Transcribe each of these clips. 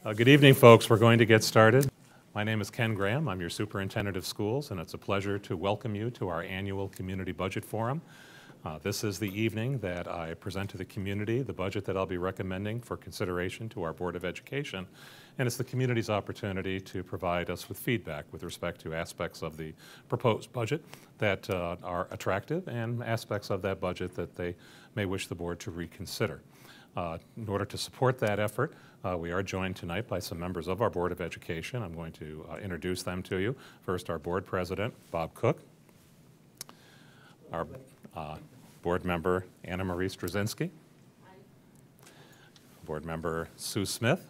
Good evening, folks. We're going to get started. My name is Ken Graham. I'm your Superintendent of Schools, and it's a pleasure to welcome you to our annual Community Budget Forum. This is the evening that I present to the community the budget that I'll be recommending for consideration to our Board of Education, and it's the community's opportunity to provide us with feedback with respect to aspects of the proposed budget that are attractive and aspects of that budget that they may wish the Board to reconsider. In order to support that effort, we are joined tonight by some members of our Board of Education. I'm going to introduce them to you. First, our Board President, Bob Cook. Our Board Member, Anna Marie Straczynski. Board Member, Sue Smith.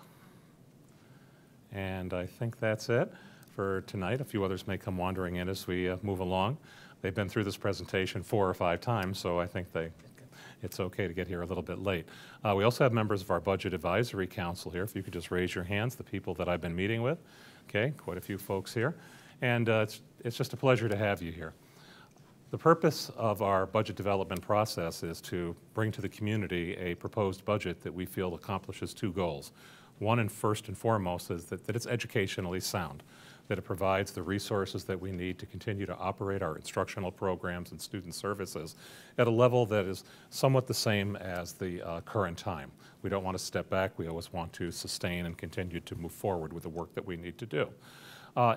And I think that's it for tonight. A few others may come wandering in as we move along. They've been through this presentation 4 or 5 times, so I think it's okay to get here a little bit late. We also have members of our Budget Advisory Council here. If you could just raise your hands, the people that I've been meeting with. Okay, quite a few folks here. And it's just a pleasure to have you here. The purpose of our budget development process is to bring to the community a proposed budget that we feel accomplishes 2 goals. One, and first and foremost, is that it's educationally sound, that it provides the resources that we need to continue to operate our instructional programs and student services at a level that is somewhat the same as the current time. We don't want to step back. We always want to sustain and continue to move forward with the work that we need to do.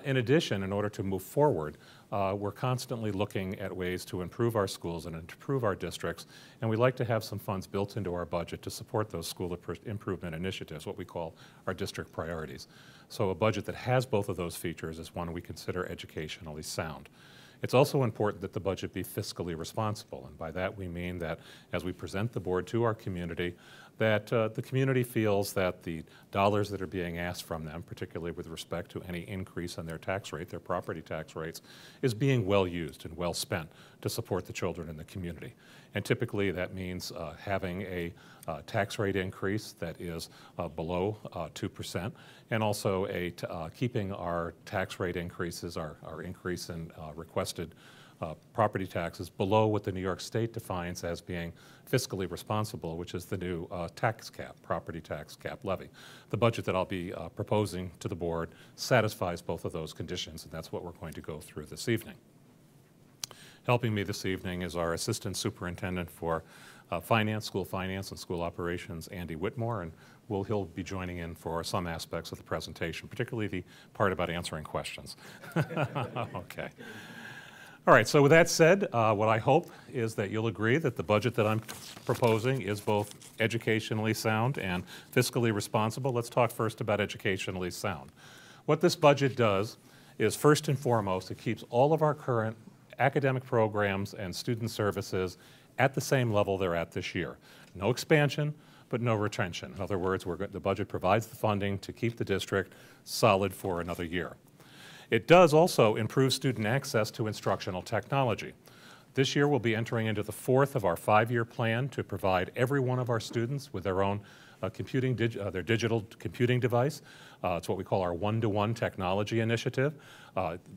In addition, in order to move forward, we're constantly looking at ways to improve our schools and improve our districts, and we like to have some funds built into our budget to support those school improvement initiatives, what we call our district priorities. So a budget that has both of those features is one we consider educationally sound. It's also important that the budget be fiscally responsible, and by that we mean that as we present the board to our community, that the community feels that the dollars that are being asked from them, particularly with respect to any increase in their tax rate, their property tax rates, is being well used and well spent to support the children in the community. And typically that means having a tax rate increase that is below 2%, and also keeping our tax rate increases, our increase in requested property taxes below what the New York State defines as being fiscally responsible, which is the new tax cap, property tax cap levy. The budget that I'll be proposing to the board satisfies both of those conditions, and that's what we're going to go through this evening. Helping me this evening is our Assistant Superintendent for Finance, School Finance, and School Operations, Andy Whitmore, and he'll be joining in for some aspects of the presentation, particularly the part about answering questions. Okay. All right, so with that said, what I hope is that you'll agree that the budget that I'm proposing is both educationally sound and fiscally responsible. Let's talk first about educationally sound. What this budget does is, first and foremost, it keeps all of our current academic programs and student services at the same level they're at this year. No expansion, but no retention. In other words, the budget provides the funding to keep the district solid for another year. It does also improve student access to instructional technology. This year we'll be entering into the 4th of our 5-year plan to provide every one of our students with their own their digital computing device. It's what we call our one-to-one technology initiative.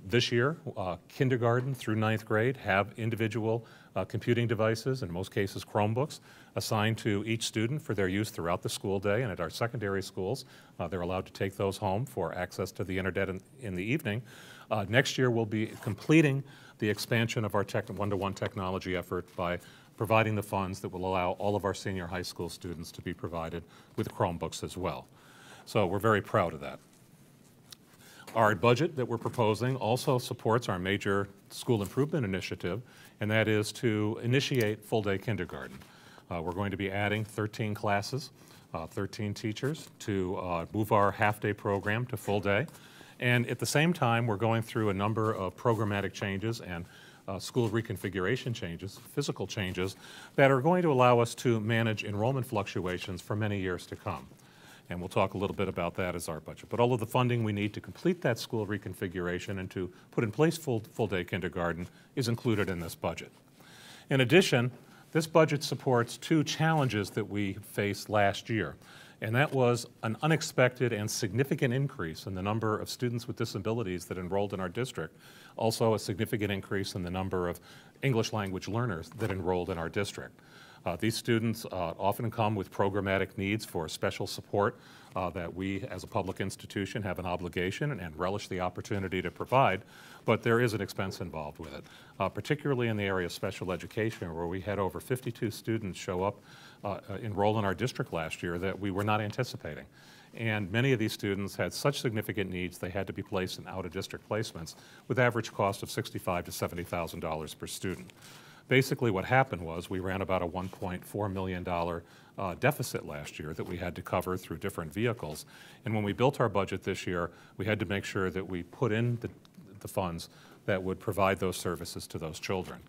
This year, kindergarten through 9th grade have individual computing devices, in most cases Chromebooks, assigned to each student for their use throughout the school day. And at our secondary schools, they're allowed to take those home for access to the internet in the evening. Next year, we'll be completing the expansion of our one-to-one technology effort by providing the funds that will allow all of our senior high school students to be provided with Chromebooks as well. So we're very proud of that. Our budget that we're proposing also supports our major school improvement initiative, and that is to initiate full-day kindergarten. We're going to be adding 13 classes, 13 teachers to move our half-day program to full-day. And at the same time, we're going through a number of programmatic changes and school reconfiguration changes, physical changes, that are going to allow us to manage enrollment fluctuations for many years to come. And we'll talk a little bit about that as our budget. But all of the funding we need to complete that school reconfiguration and to put in place full-day kindergarten is included in this budget. In addition, this budget supports 2 challenges that we faced last year. And that was an unexpected and significant increase in the number of students with disabilities that enrolled in our district. Also a significant increase in the number of English language learners that enrolled in our district. These students often come with programmatic needs for special support that we as a public institution have an obligation and relish the opportunity to provide, but there is an expense involved with it, particularly in the area of special education, where we had over 52 students show up, enroll in our district last year that we were not anticipating. And many of these students had such significant needs they had to be placed in out-of-district placements with average cost of $65,000 to $70,000 per student. Basically what happened was we ran about a $1.4 million deficit last year that we had to cover through different vehicles. And when we built our budget this year, we had to make sure that we put in the funds that would provide those services to those children.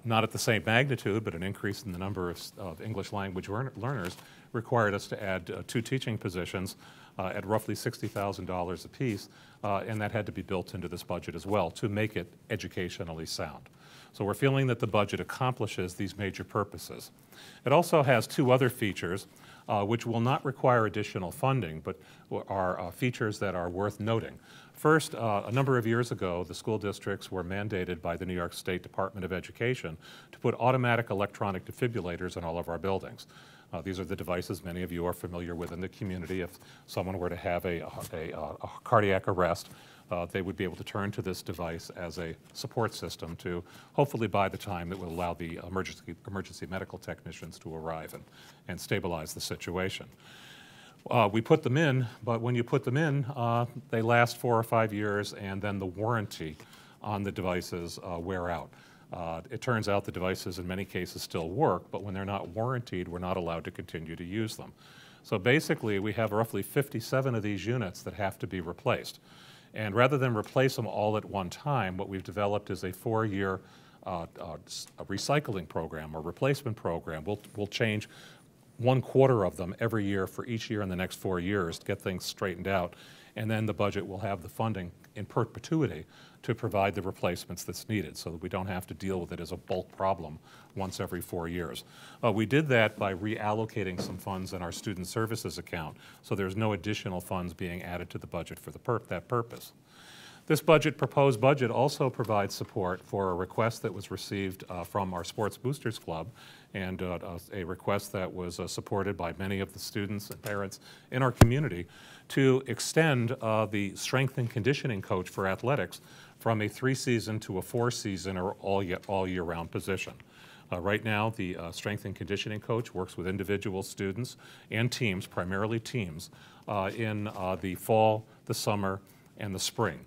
Not at the same magnitude, but an increase in the number of English language learners required us to add 2 teaching positions at roughly $60,000 apiece, and that had to be built into this budget as well to make it educationally sound. So we're feeling that the budget accomplishes these major purposes. It also has 2 other features which will not require additional funding, but are features that are worth noting. First, a number of years ago, the school districts were mandated by the New York State Department of Education to put automatic electronic defibrillators in all of our buildings. These are the devices many of you are familiar with in the community. If someone were to have a cardiac arrest, they would be able to turn to this device as a support system to hopefully by the time that will allow the emergency medical technicians to arrive and stabilize the situation. We put them in, but when you put them in, they last 4 or 5 years, and then the warranty on the devices wear out. It turns out the devices in many cases still work, but when they're not warranted, we're not allowed to continue to use them. So basically, we have roughly 57 of these units that have to be replaced. And rather than replace them all at one time, what we've developed is a 4-year recycling program or replacement program. We'll change 1/4 of them every year for each year in the next 4 years to get things straightened out. And then the budget will have the funding in perpetuity to provide the replacements that's needed so that we don't have to deal with it as a bulk problem once every 4 years. We did that by reallocating some funds in our student services account, so there's no additional funds being added to the budget for that purpose. This proposed budget also provides support for a request that was received from our Sports Boosters Club, and a request that was supported by many of the students and parents in our community to extend the strength and conditioning coach for athletics from a 3-season to a 4-season or all year round position. Right now, the strength and conditioning coach works with individual students and teams, primarily teams, in the fall, the summer, and the spring.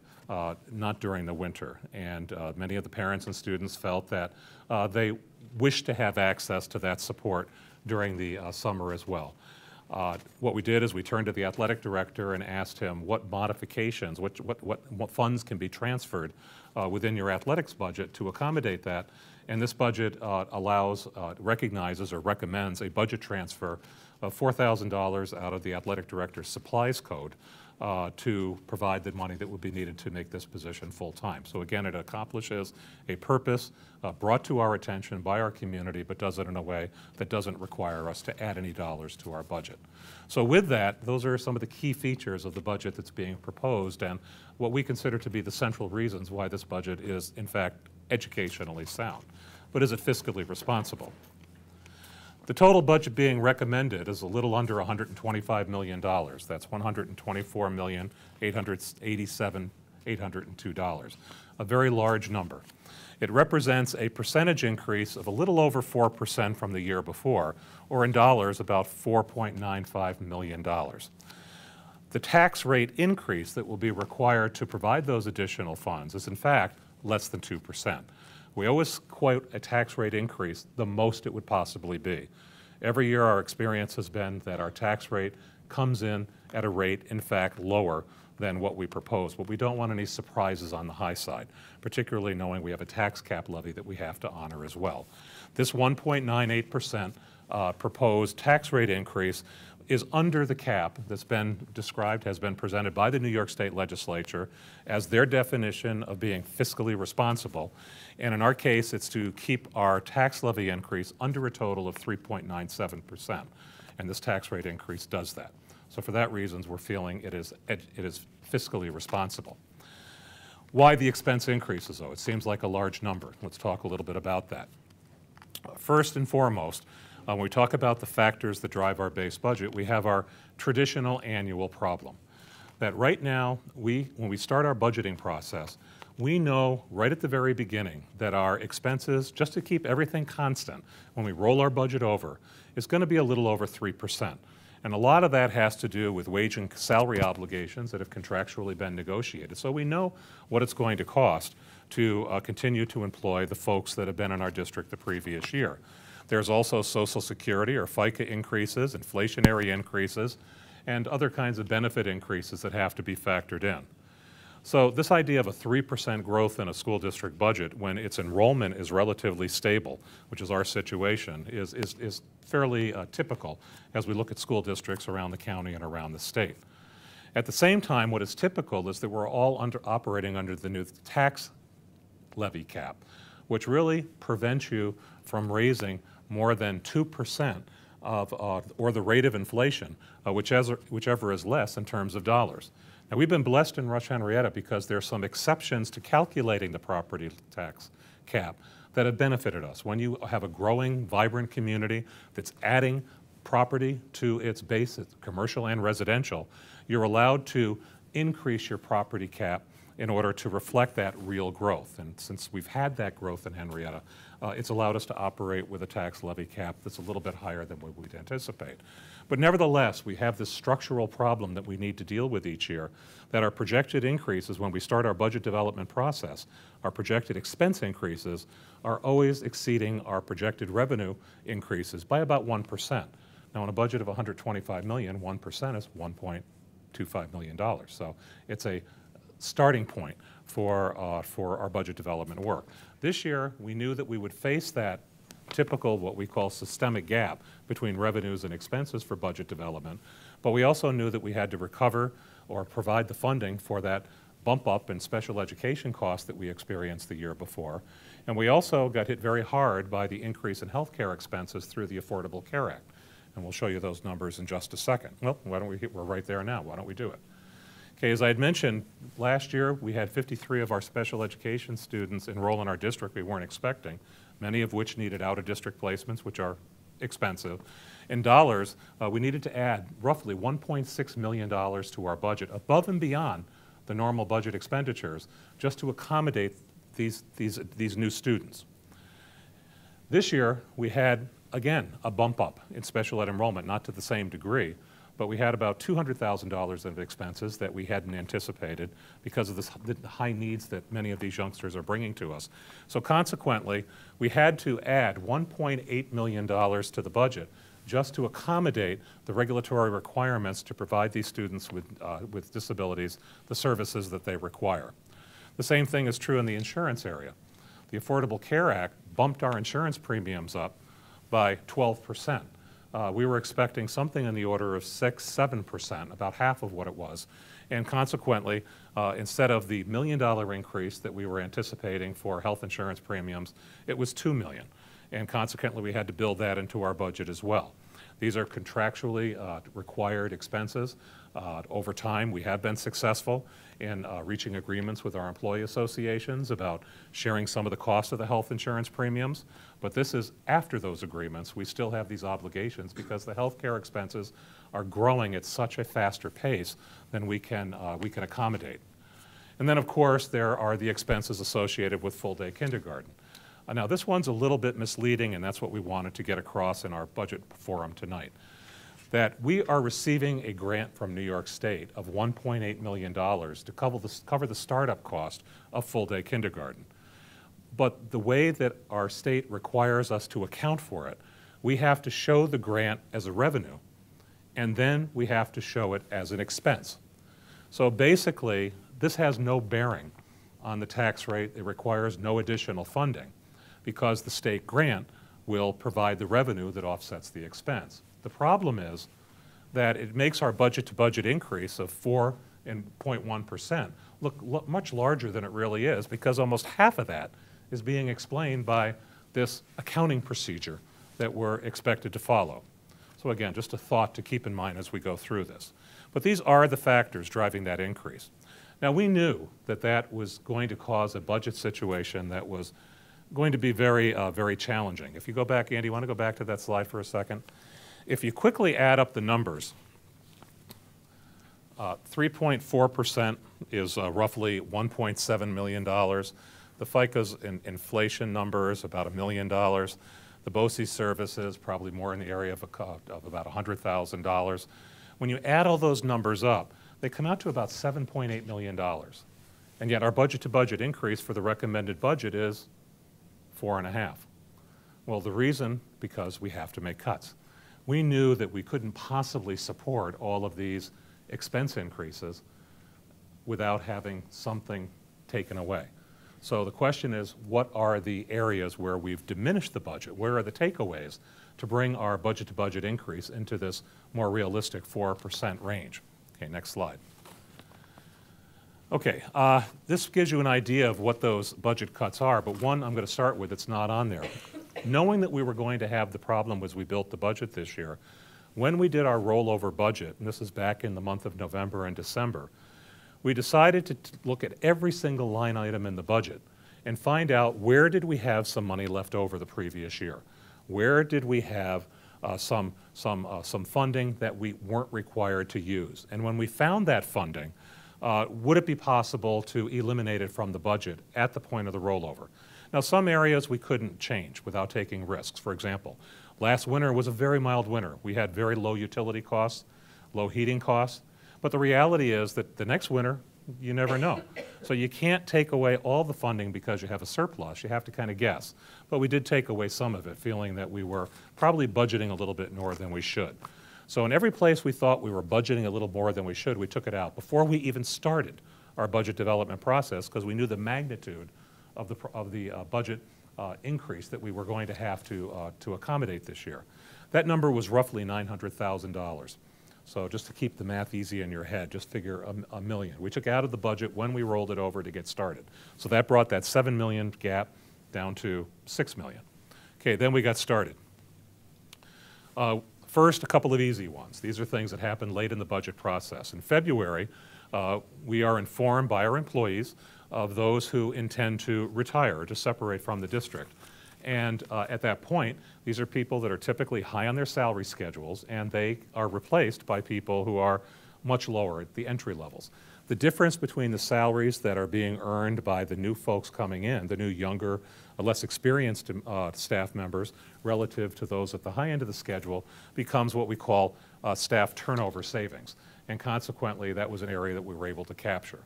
Not during the winter. And many of the parents and students felt that they wished to have access to that support during the summer as well. What we did is we turned to the athletic director and asked him what modifications, what funds can be transferred within your athletics budget to accommodate that. And this budget recognizes or recommends a budget transfer of $4,000 out of the athletic director's supplies code to provide the money that would be needed to make this position full-time. So again, it accomplishes a purpose brought to our attention by our community, but does it in a way that doesn't require us to add any dollars to our budget. So with that, those are some of the key features of the budget that's being proposed and what we consider to be the central reasons why this budget is, in fact, educationally sound. But is it fiscally responsible? The total budget being recommended is a little under $125 million. That's $124,887,802, a very large number. It represents a percentage increase of a little over 4% from the year before, or in dollars, about $4.95 million. The tax rate increase that will be required to provide those additional funds is, in fact, less than 2%. We always quote a tax rate increase the most it would possibly be. Every year our experience has been that our tax rate comes in at a rate, in fact, lower than what we propose. But we don't want any surprises on the high side, particularly knowing we have a tax cap levy that we have to honor as well. This 1.98% proposed tax rate increase is under the cap that's been described, has been presented by the New York State Legislature as their definition of being fiscally responsible. And in our case, it's to keep our tax levy increase under a total of 3.97%. And this tax rate increase does that. So for that reason, we're feeling it is fiscally responsible. Why the expense increases, though? It seems like a large number. Let's talk a little bit about that. First and foremost, When we talk about the factors that drive our base budget, we have our traditional annual problem. That right now, when we start our budgeting process, we know right at the very beginning that our expenses, just to keep everything constant, when we roll our budget over, is going to be a little over 3%. And a lot of that has to do with wage and salary obligations that have contractually been negotiated. So we know what it's going to cost to continue to employ the folks that have been in our district the previous year. There's also Social Security or FICA increases, inflationary increases, and other kinds of benefit increases that have to be factored in. So this idea of a 3% growth in a school district budget when its enrollment is relatively stable, which is our situation, is fairly typical as we look at school districts around the county and around the state. At the same time, what is typical is that we're all operating under the new tax levy cap, which really prevents you from raising more than 2% or the rate of inflation, whichever is less in terms of dollars. Now, we've been blessed in Rush-Henrietta because there are some exceptions to calculating the property tax cap that have benefited us. When you have a growing, vibrant community that's adding property to its base, it's commercial and residential, you're allowed to increase your property cap in order to reflect that real growth. And since we've had that growth in Henrietta, it's allowed us to operate with a tax levy cap that's a little bit higher than what we'd anticipate. But nevertheless, we have this structural problem that we need to deal with each year, that our projected increases when we start our budget development process, our projected expense increases are always exceeding our projected revenue increases by about 1%. Now, in a budget of $125 million, 1% is $1.25 million. So it's a starting point for our budget development work. This year, we knew that we would face that typical, what we call systemic gap between revenues and expenses for budget development, but we also knew that we had to recover or provide the funding for that bump up in special education costs that we experienced the year before. And we also got hit very hard by the increase in health care expenses through the Affordable Care Act. And we'll show you those numbers in just a second. Well, we're right there now. Why don't we do it? Okay, as I had mentioned, last year we had 53 of our special education students enroll in our district we weren't expecting, many of which needed out-of-district placements, which are expensive. In dollars, we needed to add roughly $1.6 million to our budget, above and beyond the normal budget expenditures, just to accommodate these new students. This year, we had, again, a bump up in special ed enrollment, not to the same degree, but we had about $200,000 of expenses that we hadn't anticipated because of the high needs that many of these youngsters are bringing to us. So consequently, we had to add $1.8 million to the budget just to accommodate the regulatory requirements to provide these students with disabilities the services that they require. The same thing is true in the insurance area. The Affordable Care Act bumped our insurance premiums up by 12%. We were expecting something in the order of 6–7%, about half of what it was. And consequently, instead of the $1 million increase that we were anticipating for health insurance premiums, it was $2 million. And consequently, we had to build that into our budget as well. These are contractually required expenses. Over time, we have been successful in reaching agreements with our employee associations about sharing some of the cost of the health insurance premiums. But this is after those agreements. We still have these obligations because the health care expenses are growing at such a faster pace than we can accommodate. And then, of course, there are the expenses associated with full-day kindergarten. Now, this one's a little bit misleading, and that's what we wanted to get across in our budget forum tonight, that we are receiving a grant from New York State of $1.8 million to cover the startup cost of full-day kindergarten. But the way that our state requires us to account for it, we have to show the grant as a revenue, and then we have to show it as an expense. So basically, this has no bearing on the tax rate. It requires no additional funding, because the state grant will provide the revenue that offsets the expense. The problem is that it makes our budget-to-budget increase of 4.1% look much larger than it really is, because almost half of that is being explained by this accounting procedure that we're expected to follow. So again, just a thought to keep in mind as we go through this. But these are the factors driving that increase. Now, we knew that that was going to cause a budget situation that was going to be very, very challenging. If you go back, Andy, you want to go back to that slide for a second? If you quickly add up the numbers, 3.4% is roughly $1.7 million. The FICA's inflation number is about $1 million. The BOCES services, probably more in the area of about $100,000. When you add all those numbers up, they come out to about $7.8 million. And yet our budget-to-budget increase for the recommended budget is 4.5. Well, the reason, because we have to make cuts. We knew that we couldn't possibly support all of these expense increases without having something taken away. So the question is, what are the areas where we've diminished the budget? Where are the takeaways to bring our budget-to-budget increase into this more realistic 4% range? Okay, next slide. Okay, this gives you an idea of what those budget cuts are, but one I'm going to start with that's not on there. Knowing that we were going to have the problem as we built the budget this year, when we did our rollover budget, and this is back in the month of November and December, we decided to look at every single line item in the budget and find out where did we have some money left over the previous year. Where did we have some funding that we weren't required to use? And when we found that funding, would it be possible to eliminate it from the budget at the point of the rollover? Now, some areas we couldn't change without taking risks. For example, last winter was a very mild winter. We had very low utility costs, low heating costs. But the reality is that the next winter, you never know. So you can't take away all the funding because you have a surplus. You have to kind of guess. But we did take away some of it, feeling that we were probably budgeting a little bit more than we should. So in every place we thought we were budgeting a little more than we should, we took it out before we even started our budget development process, because we knew the magnitude of the budget increase that we were going to have to accommodate this year. That number was roughly $900,000. So just to keep the math easy in your head, just figure $1 million. We took out of the budget when we rolled it over to get started. So that brought that $7 million gap down to $6 million. Okay, then we got started. First, a couple of easy ones. These are things that happened late in the budget process. In February, we are informed by our employees of those who intend to retire, to separate from the district. And at that point, these are people that are typically high on their salary schedules, and they are replaced by people who are much lower at the entry levels. The difference between the salaries that are being earned by the new folks coming in, the new younger, less experienced staff members, relative to those at the high end of the schedule, becomes what we call staff turnover savings. And consequently, that was an area that we were able to capture.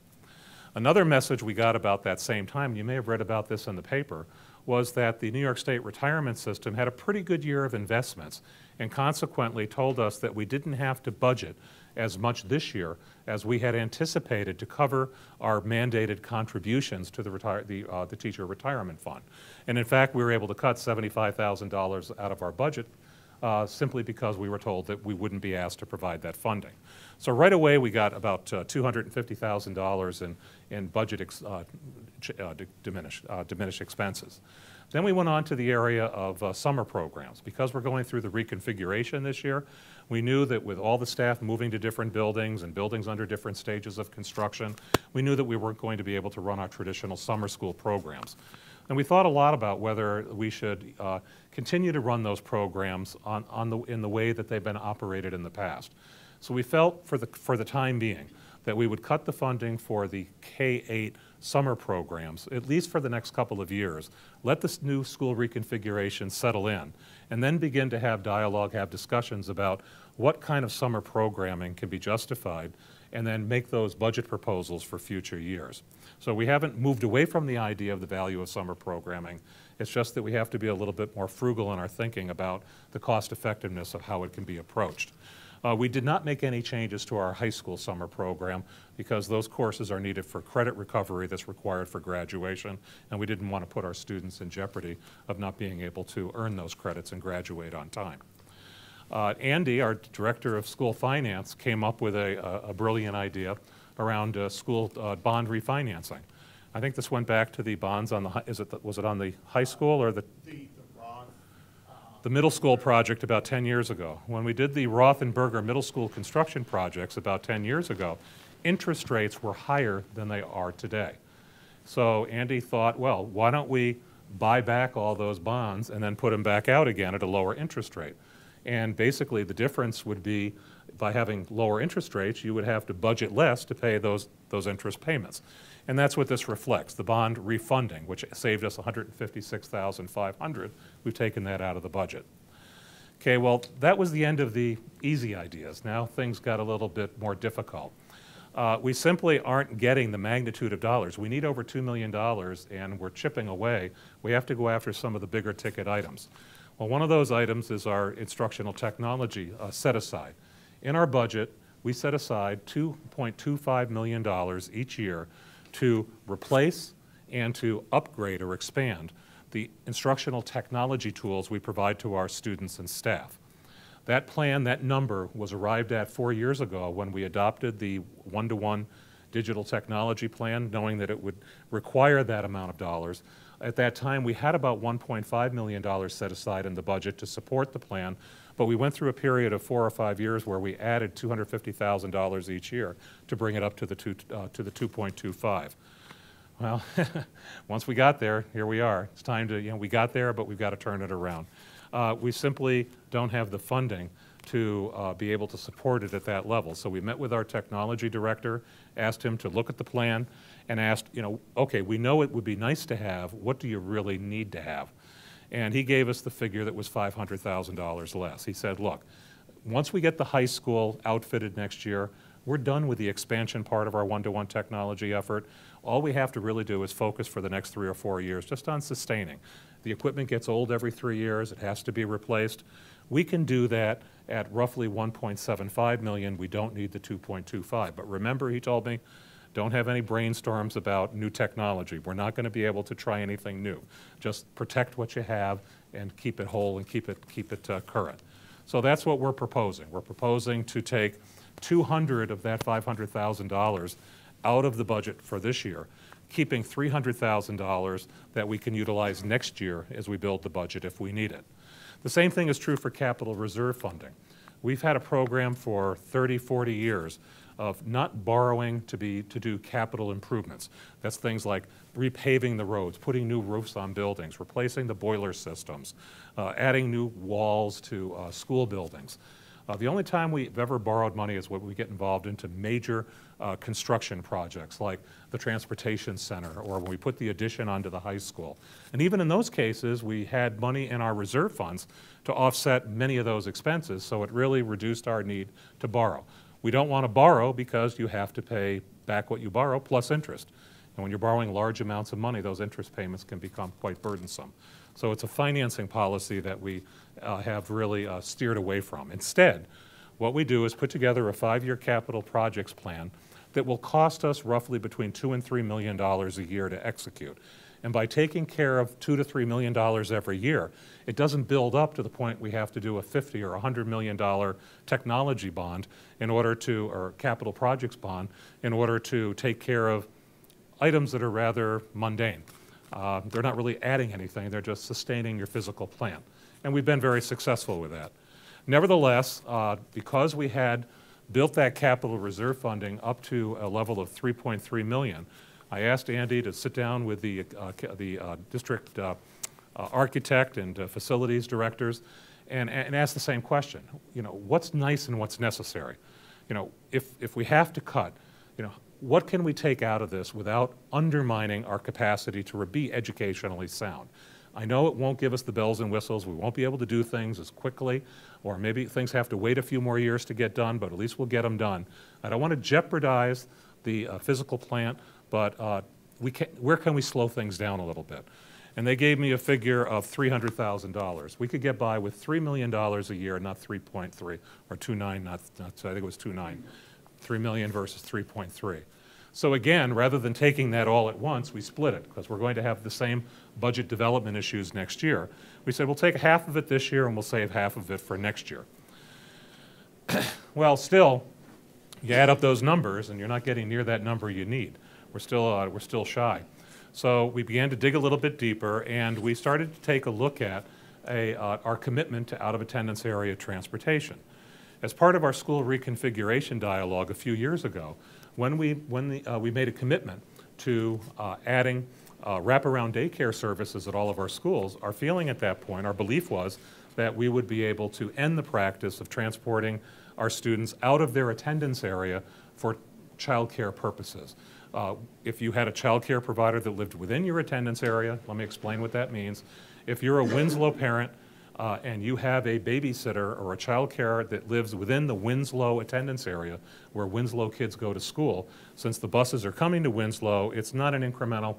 Another message we got about that same time, you may have read about this in the paper, was that the New York State retirement system had a pretty good year of investments, and consequently told us that we didn't have to budget as much this year as we had anticipated to cover our mandated contributions to the teacher retirement fund. And in fact, we were able to cut $75,000 out of our budget simply because we were told that we wouldn't be asked to provide that funding. So right away, we got about $250,000 in budget diminished expenses. Then we went on to the area of summer programs. Because we're going through the reconfiguration this year, we knew that with all the staff moving to different buildings and buildings under different stages of construction, we knew that we weren't going to be able to run our traditional summer school programs. And we thought a lot about whether we should continue to run those programs in the way that they've been operated in the past. So we felt for the time being that we would cut the funding for the K-8 summer programs, at least for the next couple of years, let this new school reconfiguration settle in, and then begin to have dialogue, have discussions about what kind of summer programming can be justified, and then make those budget proposals for future years. So we haven't moved away from the idea of the value of summer programming. It's just that we have to be a little bit more frugal in our thinking about the cost effectiveness of how it can be approached. We did not make any changes to our high school summer program because those courses are needed for credit recovery that's required for graduation, and we didn't want to put our students in jeopardy of not being able to earn those credits and graduate on time. Andy, our director of school finance, came up with a brilliant idea around school bond refinancing. I think this went back to the bonds on the, was it on the high school or the middle school project about 10 years ago. When we did the Rothenberger middle school construction projects about 10 years ago, interest rates were higher than they are today. So Andy thought, well, why don't we buy back all those bonds and then put them back out again at a lower interest rate. And basically the difference would be, by having lower interest rates, you would have to budget less to pay those interest payments. And that's what this reflects, the bond refunding, which saved us $156,500. We've taken that out of the budget. Okay, well, that was the end of the easy ideas. Now things got a little bit more difficult. We simply aren't getting the magnitude of dollars. We need over $2 million, and we're chipping away. We have to go after some of the bigger ticket items. Well, one of those items is our instructional technology set-aside. In our budget, we set aside $2.25 million each year to replace and to upgrade or expand the instructional technology tools we provide to our students and staff. That plan, that number, was arrived at 4 years ago when we adopted the one-to-one digital technology plan, knowing that it would require that amount of dollars. At that time, we had about $1.5 million set aside in the budget to support the plan, but we went through a period of 4 or 5 years where we added $250,000 each year to bring it up to the 2.25. Well, once we got there, here we are. It's time to, we got there, but we've got to turn it around. We simply don't have the funding to be able to support it at that level. So we met with our technology director, asked him to look at the plan, and asked, okay, we know it would be nice to have, what do you really need to have? And he gave us the figure that was $500,000 less. He said, look, once we get the high school outfitted next year, we're done with the expansion part of our one-to-one technology effort. All we have to really do is focus for the next 3 or 4 years just on sustaining. The equipment gets old every 3 years. It has to be replaced. We can do that at roughly $1.75 million. We don't need the 2.25. But remember, he told me, don't have any brainstorms about new technology. We're not going to be able to try anything new. Just protect what you have and keep it whole and keep it current. So that's what we're proposing. We're proposing to take $200 of that $500,000 out of the budget for this year, keeping $300,000 that we can utilize next year as we build the budget if we need it. The same thing is true for capital reserve funding. We've had a program for 30, 40 years of not borrowing to do capital improvements. That's things like repaving the roads, putting new roofs on buildings, replacing the boiler systems, adding new walls to school buildings. The only time we've ever borrowed money is when we get involved into major construction projects like the transportation center or when we put the addition onto the high school. And even in those cases, we had money in our reserve funds to offset many of those expenses, so it really reduced our need to borrow. We don't want to borrow because you have to pay back what you borrow plus interest. And when you're borrowing large amounts of money, those interest payments can become quite burdensome. So it's a financing policy that we have really steered away from. Instead, what we do is put together a 5-year capital projects plan that will cost us roughly between $2 and $3 million a year to execute. And by taking care of $2 to $3 million every year, it doesn't build up to the point we have to do a $50 or $100 million technology bond in order to, or capital projects bond, in order to take care of items that are rather mundane. They're not really adding anything, they're just sustaining your physical plan. And we've been very successful with that. Nevertheless, because we had built that capital reserve funding up to a level of $3.3 million, I asked Andy to sit down with the district architect and facilities directors and ask the same question. What's nice and what's necessary? If we have to cut, what can we take out of this without undermining our capacity to be educationally sound? I know it won't give us the bells and whistles. We won't be able to do things as quickly, or maybe things have to wait a few more years to get done, but at least we'll get them done. I don't want to jeopardize the physical plant, but where can we slow things down a little bit? And they gave me a figure of $300,000. We could get by with $3 million a year, not 3.3, or 2.9, I think it was 2.9. 3 million versus 3.3. So again, rather than taking that all at once, we split it because we're going to have the same budget development issues next year. We said we'll take half of it this year and we'll save half of it for next year. Well, still, you add up those numbers and you're not getting near that number you need. We're still shy. So we began to dig a little bit deeper and we started to take a look at our commitment to out-of-attendance area transportation. As part of our school reconfiguration dialogue a few years ago, when we made a commitment to adding wraparound daycare services at all of our schools, our feeling at that point, our belief was that we would be able to end the practice of transporting our students out of their attendance area for child care purposes. If you had a child care provider that lived within your attendance area, let me explain what that means. If you're a Winslow parent and you have a babysitter or a child care that lives within the Winslow attendance area where Winslow kids go to school, since the buses are coming to Winslow, it's not an incremental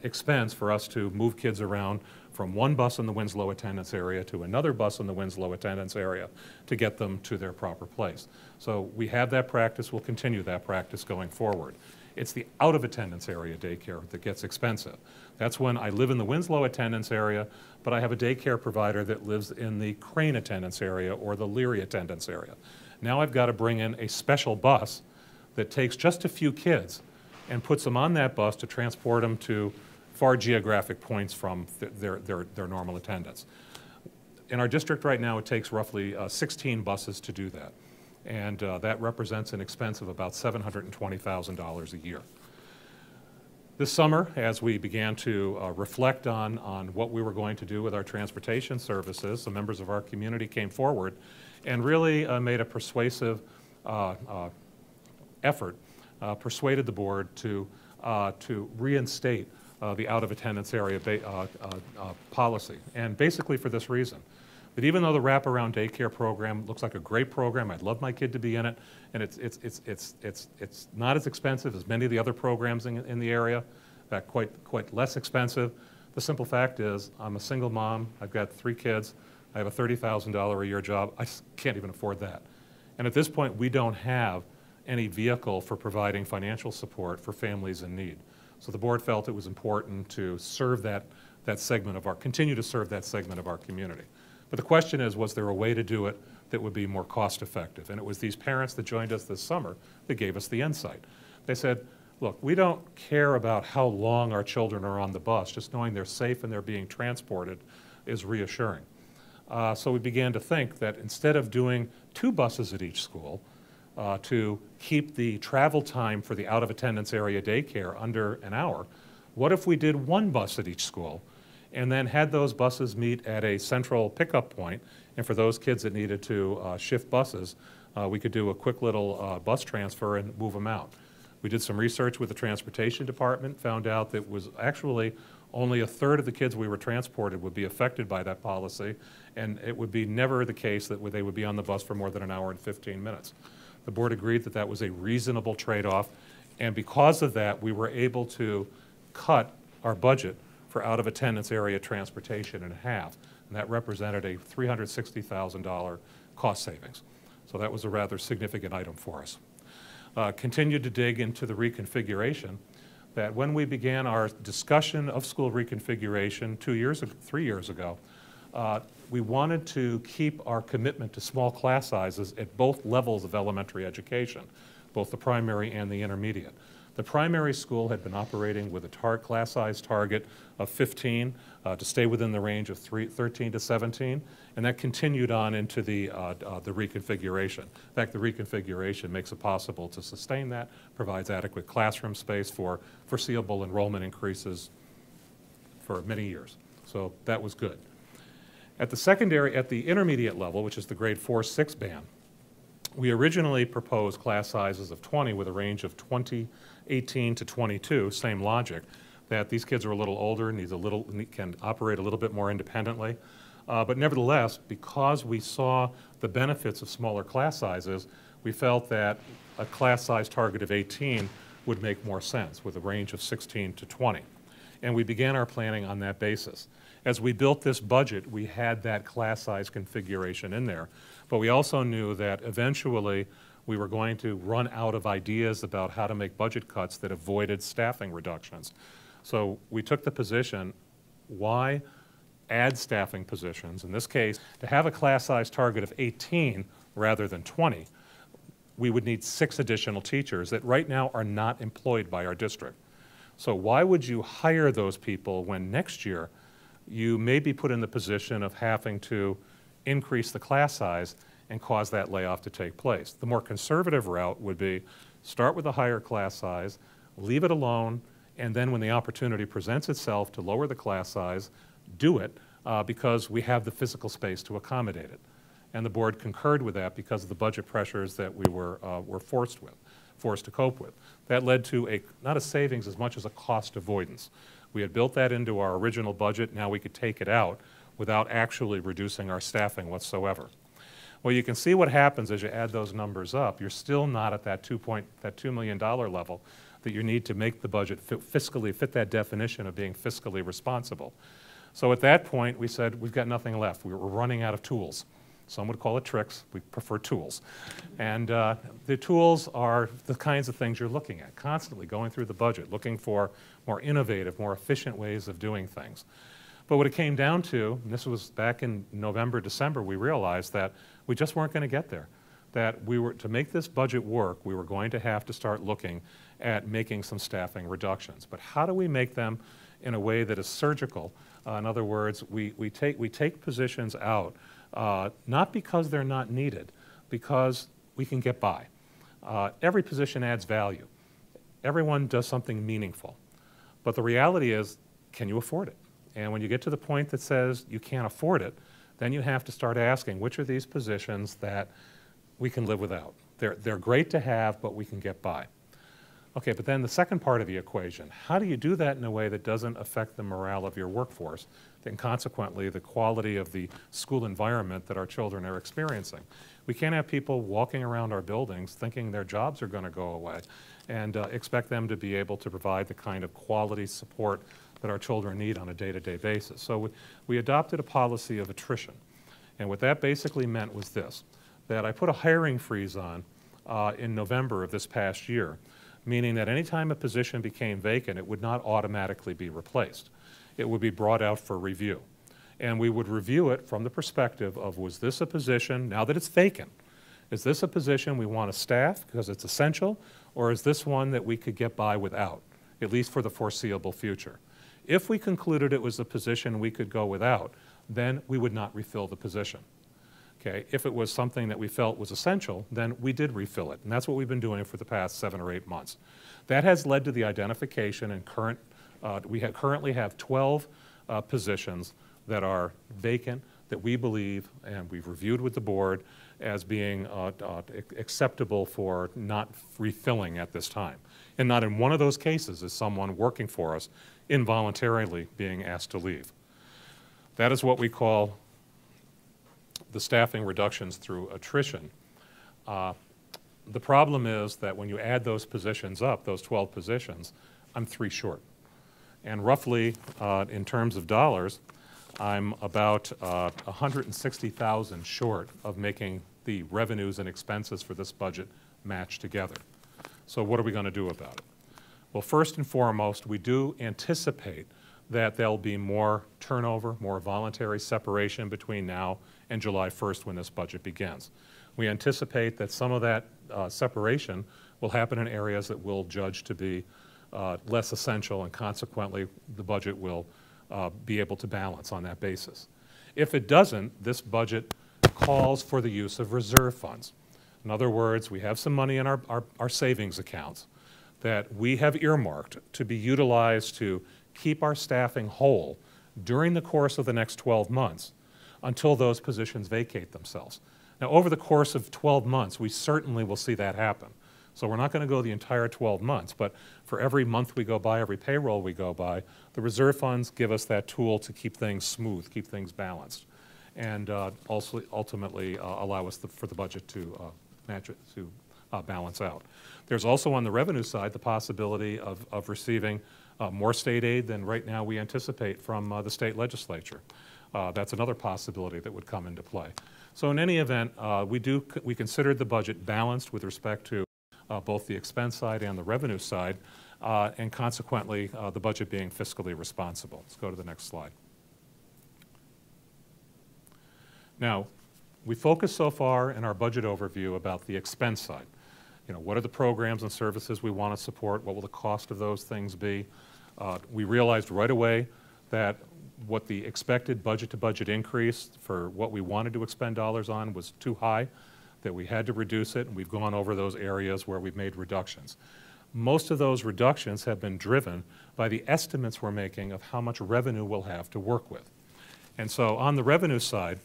expense for us to move kids around from one bus in the Winslow attendance area to another bus in the Winslow attendance area to get them to their proper place. So we have that practice, we'll continue that practice going forward. It's the out of attendance area daycare that gets expensive. That's when I live in the Winslow attendance area, but I have a daycare provider that lives in the Crane attendance area or the Leary attendance area. Now I've got to bring in a special bus that takes just a few kids and puts them on that bus to transport them to far geographic points from their normal attendance. In our district right now, it takes roughly 16 buses to do that. And that represents an expense of about $720,000 a year. This summer, as we began to reflect on what we were going to do with our transportation services, some members of our community came forward and really made a persuasive effort, persuaded the board to reinstate the out-of-attendance area policy, and basically for this reason. But even though the wraparound daycare program looks like a great program, I'd love my kid to be in it, and it's not as expensive as many of the other programs in the area, in fact, quite less expensive. The simple fact is, I'm a single mom, I've got 3 kids, I have a $30,000 a year job, I just can't even afford that. And at this point, we don't have any vehicle for providing financial support for families in need. So the board felt it was important to serve that segment of continue to serve that segment of our community. But the question is, was there a way to do it that would be more cost effective? And it was these parents that joined us this summer that gave us the insight. They said, look, we don't care about how long our children are on the bus, just knowing they're safe and they're being transported is reassuring. So we began to think that instead of doing 2 buses at each school, to keep the travel time for the out-of-attendance area daycare under an hour, what if we did 1 bus at each school and then had those buses meet at a central pickup point, and for those kids that needed to shift buses, we could do a quick little bus transfer and move them out. We did some research with the transportation department, found out that was actually only 1/3 of the kids we were transported would be affected by that policy, and it would be never the case that they would be on the bus for more than an hour and 15 minutes. The board agreed that that was a reasonable trade-off, and because of that, we were able to cut our budget for out-of-attendance area transportation in half, and that represented a $360,000 cost savings. So that was a rather significant item for us. Continued to dig into the reconfiguration, that when we began our discussion of school reconfiguration 3 years ago, we wanted to keep our commitment to small class sizes at both levels of elementary education, both the primary and the intermediate. The primary school had been operating with a class size target of 15 to stay within the range of 13 to 17, and that continued on into the reconfiguration. In fact, the reconfiguration makes it possible to sustain that, provides adequate classroom space for foreseeable enrollment increases for many years. So that was good. At the intermediate level, which is the grade 4-6 band, we originally proposed class sizes of 20 with a range of 18 to 22, same logic, that these kids are a little older, can operate a little bit more independently. But nevertheless, because we saw the benefits of smaller class sizes, we felt that a class size target of 18 would make more sense with a range of 16 to 20. And we began our planning on that basis. As we built this budget, we had that class size configuration in there, but we also knew that eventually we were going to run out of ideas about how to make budget cuts that avoided staffing reductions. So we took the position, why add staffing positions? In this case, to have a class size target of 18 rather than 20, we would need 6 additional teachers that right now are not employed by our district. So why would you hire those people when next year you may be put in the position of having to increase the class size and cause that layoff to take place? The more conservative route would be start with a higher class size, leave it alone, and then when the opportunity presents itself to lower the class size, do it because we have the physical space to accommodate it. And the board concurred with that because of the budget pressures that we were forced to cope with. That led to not a savings as much as a cost avoidance. We had built that into our original budget. Now we could take it out without actually reducing our staffing whatsoever. Well, you can see what happens as you add those numbers up. You're still not at that $2 million level that you need to make the budget fit that definition of being fiscally responsible. So at that point, we said we've got nothing left. We were running out of tools. Some would call it tricks. We prefer tools. And the tools are the kinds of things you're looking at, constantly going through the budget, looking for more innovative, more efficient ways of doing things. But what it came down to, and this was back in November, December, we realized that we just weren't going to get there. That to make this budget work, we were going to have to start looking at making some staffing reductions. But how do we make them in a way that is surgical? In other words, we take positions out, not because they're not needed, because we can get by. Every position adds value. Everyone does something meaningful. But the reality is, can you afford it? And when you get to the point that says you can't afford it, then you have to start asking, which are these positions that we can live without? They're great to have, but we can get by. Okay, but then the second part of the equation, how do you do that in a way that doesn't affect the morale of your workforce and consequently the quality of the school environment that our children are experiencing? We can't have people walking around our buildings thinking their jobs are going to go away and expect them to be able to provide the kind of quality support that our children need on a day-to-day basis. So we adopted a policy of attrition. And what that basically meant was this, that I put a hiring freeze on in November of this past year, meaning that any time a position became vacant, it would not automatically be replaced. It would be brought out for review. And we would review it from the perspective of, was this a position, now that it's vacant, is this a position we want to staff because it's essential, or is this one that we could get by without, at least for the foreseeable future? If we concluded it was a position we could go without, then we would not refill the position. Okay? If it was something that we felt was essential, then we did refill it. And that's what we've been doing for the past 7 or 8 months. That has led to the identification and currently have 12 positions that are vacant that we believe, and we've reviewed with the board, as being acceptable for not refilling at this time. And not in one of those cases is someone working for us involuntarily being asked to leave. That is what we call the staffing reductions through attrition. The problem is that when you add those positions up, those 12 positions, I'm 3 short. And roughly, in terms of dollars, I'm about $160,000 short of making the revenues and expenses for this budget match together. So what are we going to do about it? Well, first and foremost, we do anticipate that there'll be more turnover, more voluntary separation between now and July 1st when this budget begins. We anticipate that some of that separation will happen in areas that we'll judge to be less essential, and consequently the budget will be able to balance on that basis. If it doesn't, this budget calls for the use of reserve funds. In other words, we have some money in our savings accounts that we have earmarked to be utilized to keep our staffing whole during the course of the next 12 months until those positions vacate themselves. Now, over the course of 12 months, we certainly will see that happen. So we're not going to go the entire 12 months, but for every month we go by, every payroll we go by, the reserve funds give us that tool to keep things smooth, keep things balanced, and also ultimately allow us for the budget to match it, to balance out. There's also on the revenue side the possibility of receiving more state aid than right now we anticipate from the state legislature. That's another possibility that would come into play. So in any event, we considered the budget balanced with respect to both the expense side and the revenue side, and consequently the budget being fiscally responsible. Let's go to the next slide. Now, we focused so far in our budget overview about the expense side. You know, what are the programs and services we want to support? What will the cost of those things be? We realized right away that what the expected budget-to-budget increase for what we wanted to expend dollars on was too high, that we had to reduce it, and we've gone over those areas where we've made reductions. most of those reductions have been driven by the estimates we're making of how much revenue we'll have to work with. And so on the revenue side,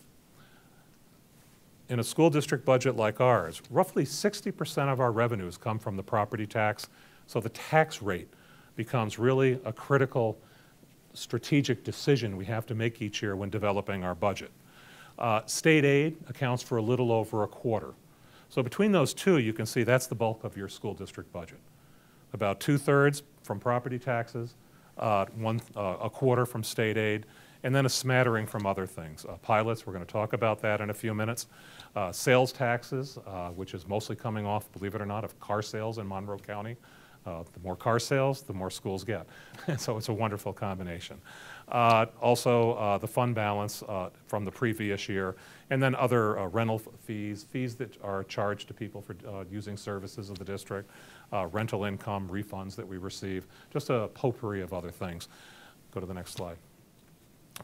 in a school district budget like ours, roughly 60% of our revenues come from the property tax, so the tax rate becomes really a critical strategic decision we have to make each year when developing our budget. State aid accounts for a little over a quarter. So between those two, you can see that's the bulk of your school district budget. About 2/3 from property taxes, a quarter from state aid, and then a smattering from other things. Pilots, we're going to talk about that in a few minutes. Sales taxes, which is mostly coming off, believe it or not, of car sales in Monroe County. The more car sales, the more schools get. So it's a wonderful combination. Also, the fund balance from the previous year, and then other rental fees, fees that are charged to people for using services of the district, rental income, refunds that we receive, just a potpourri of other things. Go to the next slide.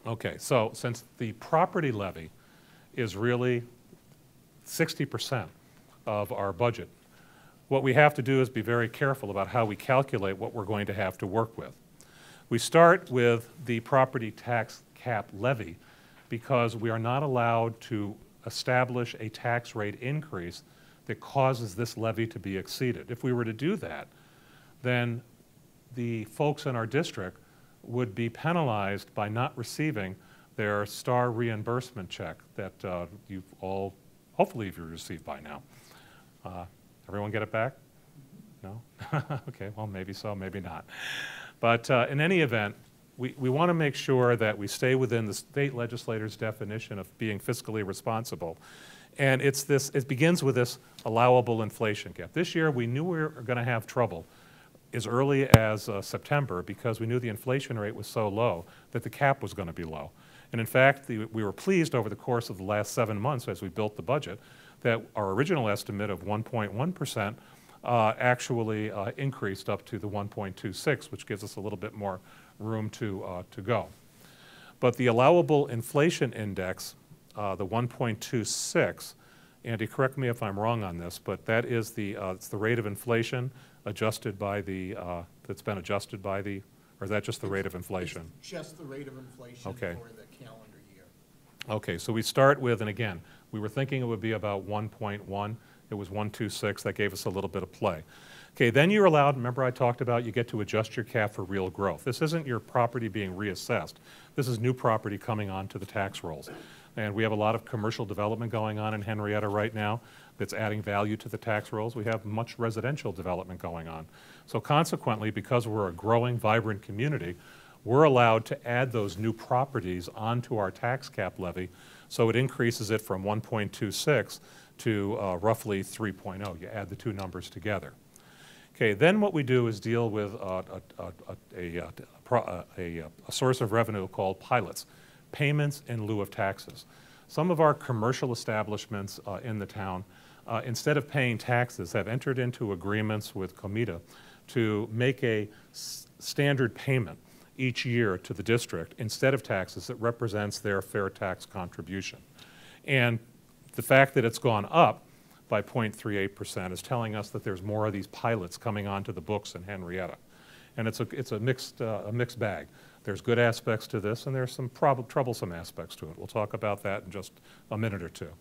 Okay, so since the property levy is really 60% of our budget, what we have to do is be very careful about how we calculate what we're going to have to work with. We start with the property tax cap levy because we are not allowed to establish a tax rate increase that causes this levy to be exceeded. If we were to do that, then the folks in our district would be penalized by not receiving their STAR reimbursement check that you've all, hopefully you've received by now. Everyone get it back? No? Okay, well, maybe so, maybe not. But in any event, we want to make sure that we stay within the state legislator's definition of being fiscally responsible. And it begins with this allowable inflation cap. This year, we knew we were going to have trouble as early as September because we knew the inflation rate was so low that the cap was going to be low. And in fact, we were pleased over the course of the last 7 months as we built the budget that our original estimate of 1.1% actually increased up to the 1.26, which gives us a little bit more room to go. But the allowable inflation index, the 1.26, Andy, correct me if I'm wrong on this, but that is it's the rate of inflation adjusted by that's been adjusted by or is that just the rate of inflation? It's just the rate of inflation for the calendar year. Okay, so we start with, and again, we were thinking it would be about 1.1. It was 1.26. That gave us a little bit of play. Okay, then you're allowed, remember I talked about you get to adjust your cap for real growth. This isn't your property being reassessed. This is new property coming onto the tax rolls. And we have a lot of commercial development going on in Henrietta right now that's adding value to the tax rolls. We have much residential development going on. So consequently, because we're a growing, vibrant community, we're allowed to add those new properties onto our tax cap levy, so it increases it from 1.26 to roughly 3.0. You add the two numbers together. Okay, then what we do is deal with a source of revenue called pilots, payments in lieu of taxes. Some of our commercial establishments in the town, instead of paying taxes, have entered into agreements with Comida to make a standard payment each year to the district instead of taxes that represents their fair tax contribution. And the fact that it's gone up by 0.38% is telling us that there's more of these pilots coming onto the books in Henrietta. And it's a mixed bag. There's good aspects to this, and there's some troublesome aspects to it. We'll talk about that in just a minute or two.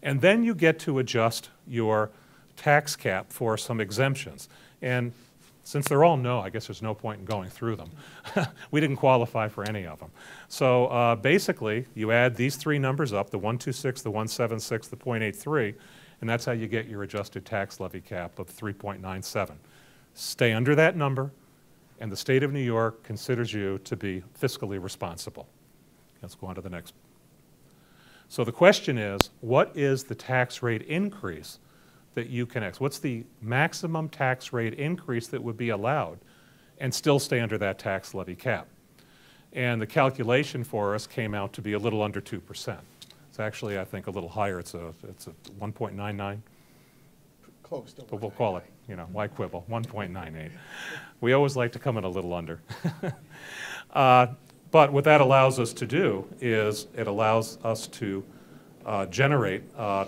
And then you get to adjust your tax cap for some exemptions. And since they're all no, I guess there's no point in going through them. We didn't qualify for any of them. So basically, you add these three numbers up, the 126, the 176, the 0.83, and that's how you get your adjusted tax levy cap of 3.97. Stay under that number, and the state of New York considers you to be fiscally responsible. Let's go on to the next. So the question is, what is the tax rate increase that you can what's the maximum tax rate increase that would be allowed and still stay under that tax levy cap? And the calculation for us came out to be a little under 2%. It's actually, I think, a little higher. It's a 1.99. Close to, but we'll call it, why quibble, 1.98. We always like to come in a little under. But what that allows us to do is it allows us to generate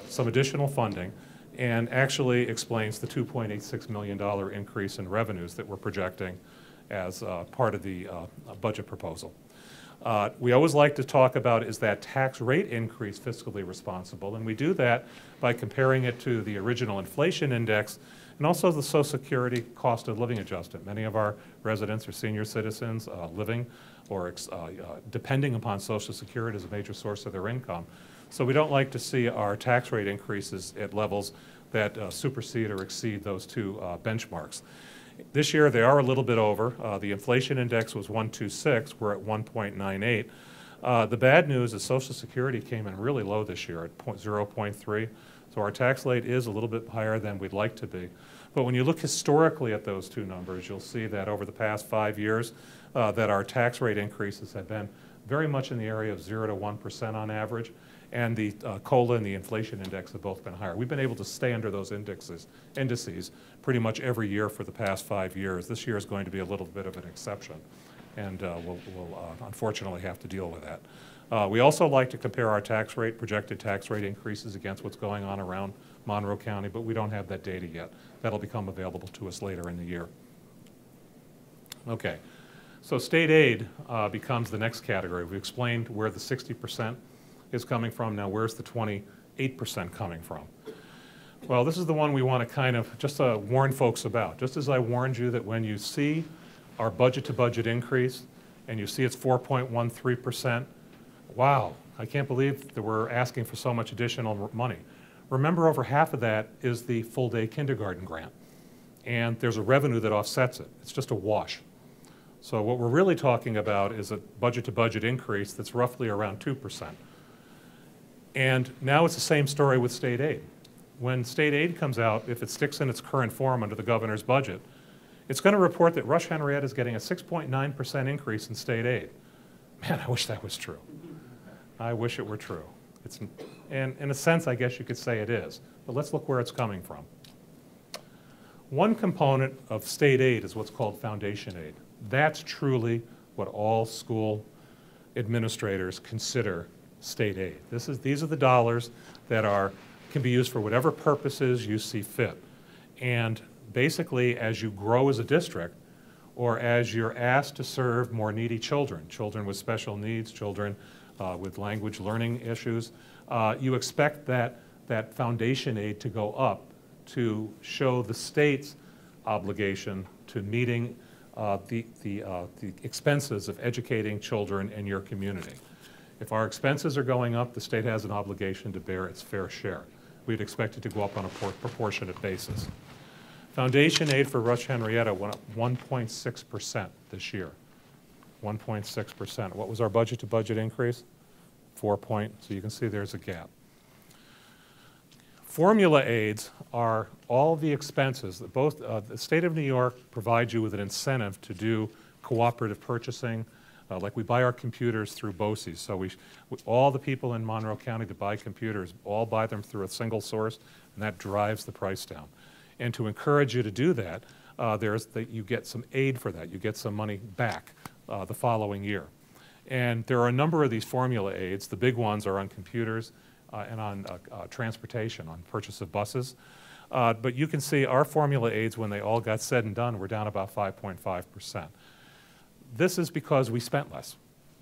some additional funding and actually explains the $2.86 million increase in revenues that we're projecting as part of the budget proposal. We always like to talk about, is that tax rate increase fiscally responsible? And we do that by comparing it to the original inflation index and also the Social Security cost of living adjustment. Many of our residents are senior citizens living or depending upon Social Security as a major source of their income. So we don't like to see our tax rate increases at levels that supersede or exceed those two benchmarks. This year, they are a little bit over. The inflation index was 1.26. We're at 1.98. The bad news is Social Security came in really low this year at 0.3. So our tax rate is a little bit higher than we'd like to be. But when you look historically at those two numbers, you'll see that over the past 5 years, that our tax rate increases have been very much in the area of 0 to 1% on average. And the COLA and the inflation index have both been higher. We've been able to stay under those indices pretty much every year for the past 5 years. This year is going to be a little bit of an exception, and we'll unfortunately have to deal with that. We also like to compare our tax rate, projected tax rate increases against what's going on around Monroe County, but we don't have that data yet. That'll become available to us later in the year. Okay, so state aid becomes the next category. We explained where the 60% is coming from. Now, where's the 28% coming from? Well, this is the one we want to kind of just warn folks about. Just as I warned you that when you see our budget-to-budget increase and you see it's 4.13%, wow, I can't believe that we're asking for so much additional money. Remember, over half of that is the full-day kindergarten grant, and there's a revenue that offsets it. It's just a wash. So what we're really talking about is a budget-to-budget increase that's roughly around 2%. And now it's the same story with state aid. When state aid comes out, if it sticks in its current form under the governor's budget, it's going to report that Rush-Henrietta is getting a 6.9% increase in state aid. Man, I wish that was true. I wish it were true. And in a sense, I guess you could say it is. But let's look where it's coming from. One component of state aid is what's called foundation aid. That's truly what all school administrators consider state aid. These are the dollars that can be used for whatever purposes you see fit. And basically, as you grow as a district, or as you're asked to serve more needy children, children with special needs, children with language learning issues, you expect that foundation aid to go up to show the state's obligation to meeting the expenses of educating children in your community. If our expenses are going up, the state has an obligation to bear its fair share. We'd expect it to go up on a proportionate basis. Foundation aid for Rush-Henrietta went up 1.6% this year. 1.6%. What was our budget-to-budget increase? 4 point. So you can see there's a gap. Formula aids are all the expenses that both the state of New York provides you with an incentive to do cooperative purchasing. Like we buy our computers through BOCES. So all the people in Monroe County that buy computers all buy them through a single source, and that drives the price down. And to encourage you to do that, you get some aid for that. You get some money back the following year. And there are a number of these formula aids. The big ones are on computers and on transportation, on purchase of buses. But you can see our formula aids, when they all got said and done, were down about 5.5%. This is because we spent less.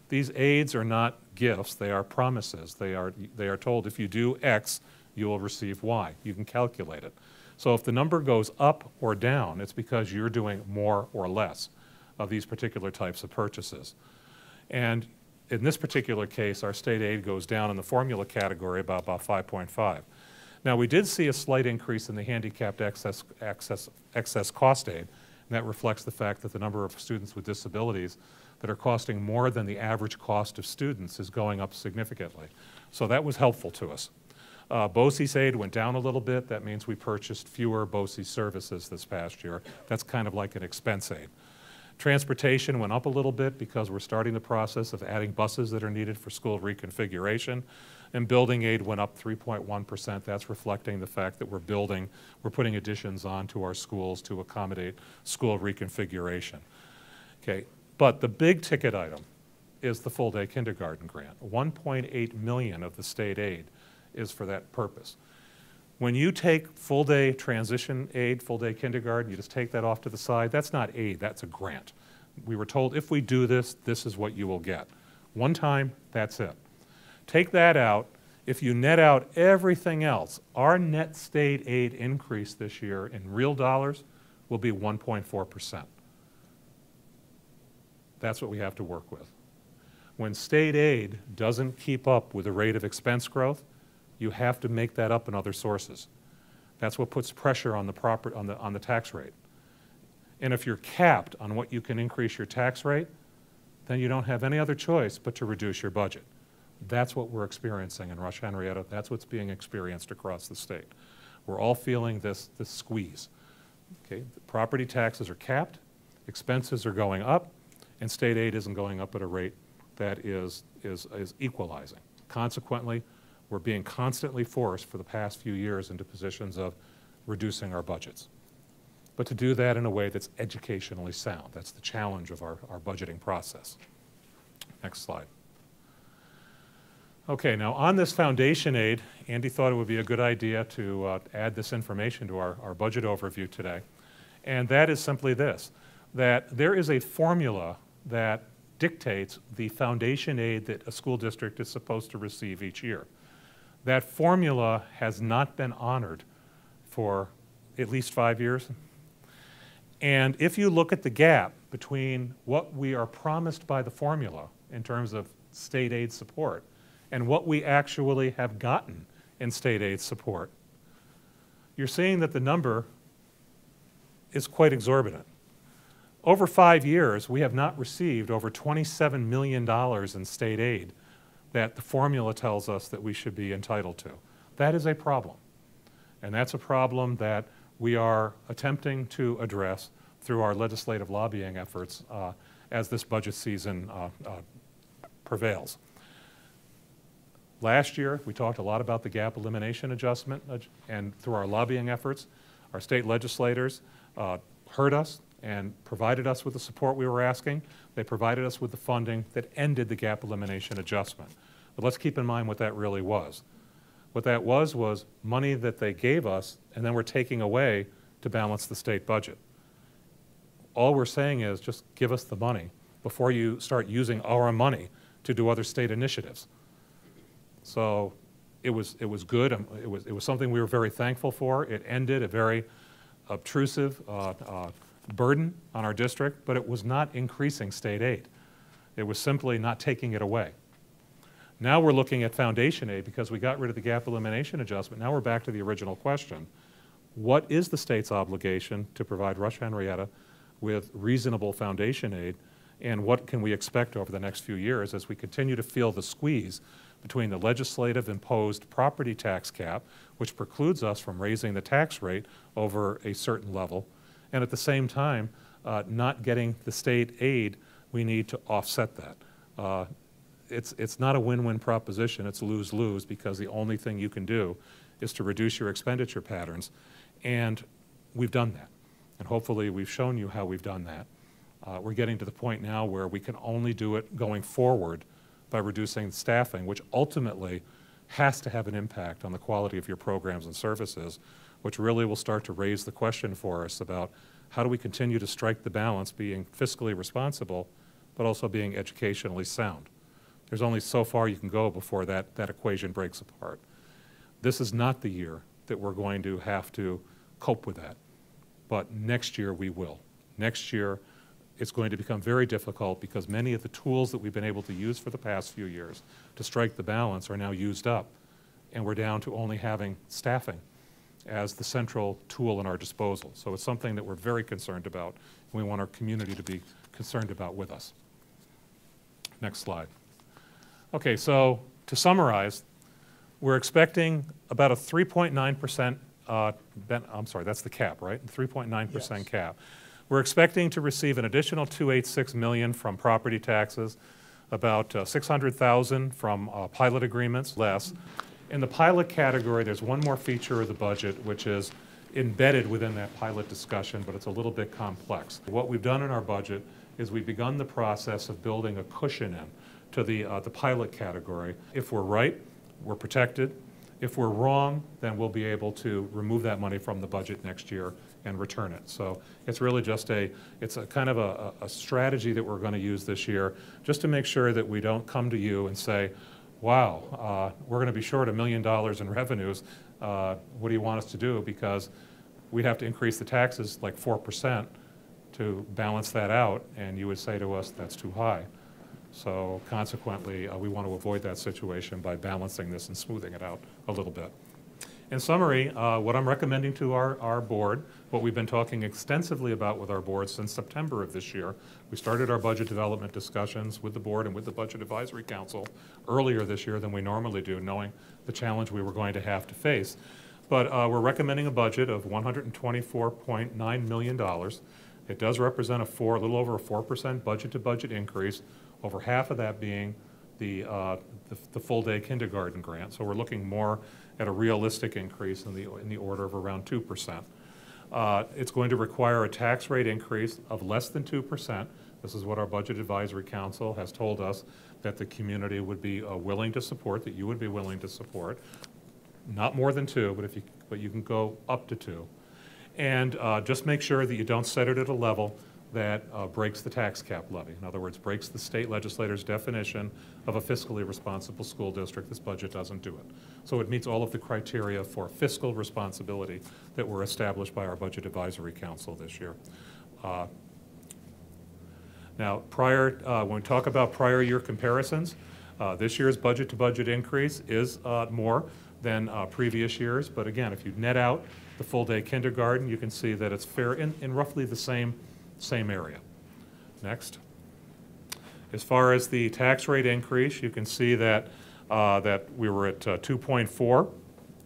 These aids are not gifts, they are promises. They are told if you do X, you will receive Y. You can calculate it. So if the number goes up or down, it's because you're doing more or less of these particular types of purchases. And in this particular case, our state aid goes down in the formula category about 5.5. Now, we did see a slight increase in the handicapped excess cost aid, and that reflects the fact that the number of students with disabilities that are costing more than the average cost of students is going up significantly. So that was helpful to us. BOCES aid went down a little bit. That means we purchased fewer BOCES services this past year. That's kind of like an expense aid. Transportation went up a little bit because we're starting the process of adding buses that are needed for school reconfiguration. And building aid went up 3.1%. That's reflecting the fact that we're putting additions onto our schools to accommodate school reconfiguration. Okay, but the big ticket item is the full-day kindergarten grant. $1.8 million of the state aid is for that purpose. When you take full-day transition aid, full-day kindergarten, you just take that off to the side, that's not aid, that's a grant. We were told if we do this, this is what you will get. One time, that's it. Take that out. If you net out everything else, our net state aid increase this year in real dollars will be 1.4%. That's what we have to work with. When state aid doesn't keep up with the rate of expense growth, you have to make that up in other sources. That's what puts pressure on the tax rate. And if you're capped on what you can increase your tax rate, then you don't have any other choice but to reduce your budget. That's what we're experiencing in Rush-Henrietta. That's what's being experienced across the state. We're all feeling this squeeze. Okay? The property taxes are capped, expenses are going up, and state aid isn't going up at a rate that is equalizing. Consequently, we're being constantly forced for the past few years into positions of reducing our budgets. But to do that in a way that's educationally sound. That's the challenge of our budgeting process. Next slide. Okay, now on this foundation aid, Andy thought it would be a good idea to add this information to our budget overview today. And that is simply this, that there is a formula that dictates the foundation aid that a school district is supposed to receive each year. That formula has not been honored for at least 5 years. And if you look at the gap between what we are promised by the formula in terms of state aid support and what we actually have gotten in state aid support, you're seeing that the number is quite exorbitant. Over 5 years, we have not received over $27 million in state aid that the formula tells us that we should be entitled to. That is a problem. And that's a problem that we are attempting to address through our legislative lobbying efforts as this budget season prevails. Last year, we talked a lot about the gap elimination adjustment, and through our lobbying efforts, our state legislators heard us and provided us with the support we were asking. They provided us with the funding that ended the gap elimination adjustment. But let's keep in mind what that really was. What that was money that they gave us and then we're taking away to balance the state budget. All we're saying is just give us the money before you start using our money to do other state initiatives. So it was good. It was something we were very thankful for. It ended a very obtrusive burden on our district, but it was not increasing state aid. It was simply not taking it away. Now we're looking at foundation aid because we got rid of the gap elimination adjustment. Now we're back to the original question. What is the state's obligation to provide Rush-Henrietta with reasonable foundation aid, and what can we expect over the next few years as we continue to feel the squeeze between the legislative imposed property tax cap, which precludes us from raising the tax rate over a certain level, and at the same time not getting the state aid we need to offset that. It's not a win-win proposition, it's lose-lose, because the only thing you can do is to reduce your expenditure patterns, and we've done that. And hopefully we've shown you how we've done that. We're getting to the point now where we can only do it going forward by reducing staffing, which ultimately has to have an impact on the quality of your programs and services, which really will start to raise the question for us about how do we continue to strike the balance being fiscally responsible, but also being educationally sound. There's only so far you can go before that equation breaks apart. This is not the year that we're going to have to cope with that, but next year we will. Next year it's going to become very difficult because many of the tools that we've been able to use for the past few years to strike the balance are now used up, and we're down to only having staffing as the central tool in our disposal. So it's something that we're very concerned about, and we want our community to be concerned about with us. Next slide. Okay, so to summarize, we're expecting about a 3.9%, I'm sorry, that's the cap, right? 3.9% cap. We're expecting to receive an additional $286 million from property taxes, about $600,000 from pilot agreements, less. In the pilot category, there's one more feature of the budget, which is embedded within that pilot discussion, but it's a little bit complex. What we've done in our budget is we've begun the process of building a cushion in to the pilot category. If we're right, we're protected. If we're wrong, then we'll be able to remove that money from the budget next year and return it. So it's really just it's a kind of a strategy that we're going to use this year, just to make sure that we don't come to you and say, wow, we're going to be short $1 million in revenues. What do you want us to do? Because we'd have to increase the taxes like 4% to balance that out, and you would say to us, that's too high. So consequently, we want to avoid that situation by balancing this and smoothing it out a little bit. In summary, what I'm recommending to our board, what we've been talking extensively about with our board since September of this year, we started our budget development discussions with the board and with the Budget Advisory Council earlier this year than we normally do, knowing the challenge we were going to have to face. But we're recommending a budget of $124.9 million. It does represent a little over a 4% budget-to-budget increase, over half of that being the full-day kindergarten grant. So we're looking more at a realistic increase in the order of around 2%. It's going to require a tax rate increase of less than 2%. This is what our Budget Advisory Council has told us that the community would be willing to support, that you would be willing to support. Not more than 2, but you can go up to 2. And just make sure that you don't set it at a level that breaks the tax cap levy. In other words, breaks the state legislator's definition of a fiscally responsible school district. This budget doesn't do it. So it meets all of the criteria for fiscal responsibility that were established by our Budget Advisory Council this year. Now, when we talk about prior year comparisons, this year's budget-to-budget increase is more than previous years. But again, if you net out the full-day kindergarten, you can see that it's fair in roughly the same area. Next. As far as the tax rate increase, you can see that we were at 2.4